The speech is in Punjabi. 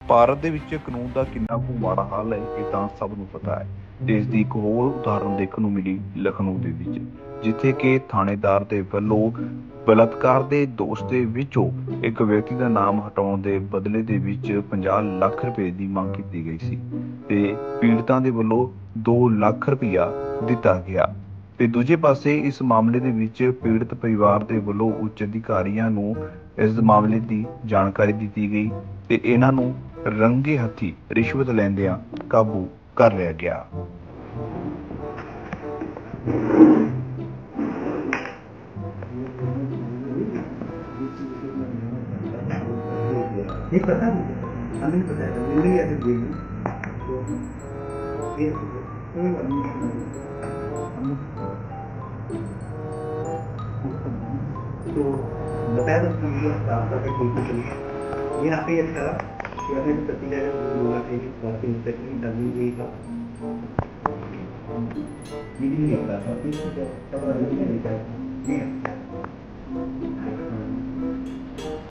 ਭਾਰਤ ਦੇ ਵਿੱਚ ਕਾਨੂੰਨ ਦਾ ਕਿੰਨਾ ਕੁ ਮਾੜਾ ਹਾਲ ਹੈ ਇਹ ਤਾਂ ਸਭ ਨੂੰ ਪਤਾ ਹੈ। ਤੇ ਇਸ ਦੀ ਇੱਕ ਹੋਰ ਉਦਾਹਰਨ ਦੇਖਣ ਨੂੰ ਮਿਲੀ ਲਖਨਊ ਦੇ ਵਿੱਚ, ਜਿੱਥੇ ਕਿ ਥਾਣੇਦਾਰ ਦੇ ਵੱਲੋਂ ਬਲਾਤਕਾਰ ਦੇ ਦੋਸ਼ ਦੇ ਵਿੱਚੋਂ ਇੱਕ ਵਿਅਕਤੀ ਦਾ ਨਾਮ ਹਟਾਉਣ ਦੇ ਬਦਲੇ ਦੇ ਵਿੱਚ 50 ਲੱਖ ਰੁਪਏ ਦੀ ਮੰਗ ਕੀਤੀ ਗਈ ਸੀ ਤੇ ਪੀੜਤਾਂ ਦੇ ਵੱਲੋਂ 2 ਲੱਖ ਰੁਪਇਆ ਦਿੱਤਾ ਗਿਆ। ਤੇ ਦੂਜੇ ਪਾਸੇ ਇਸ ਮਾਮਲੇ ਦੇ ਵਿੱਚ ਪੀੜਤ ਪਰਿਵਾਰ ਦੇ ਵੱਲੋਂ ਉੱਚ ਅਧਿਕਾਰੀਆਂ ਨੂੰ ਇਸ ਮਾਮਲੇ ਦੀ ਜਾਣਕਾਰੀ ਦਿੱਤੀ ਗਈ ਤੇ ਇਹਨਾਂ ਨੂੰ ਰੰਗੇ ਹੱਥੀ ਰਿਸ਼ਵਤ ਲੈਂਦਿਆਂ ਕਾਬੂ ਕਰ ਲਿਆ ਗਿਆ। ये पता नहीं, हमें नहीं पता है, मिल गया तो ये तो बताया तो मुझे काम करके कोई चलिए ये आपने ये करा कि आपने पति का बोला था कि काफी तकलीफ डाली हुई था ये नहीं पता था कि क्या पता नहीं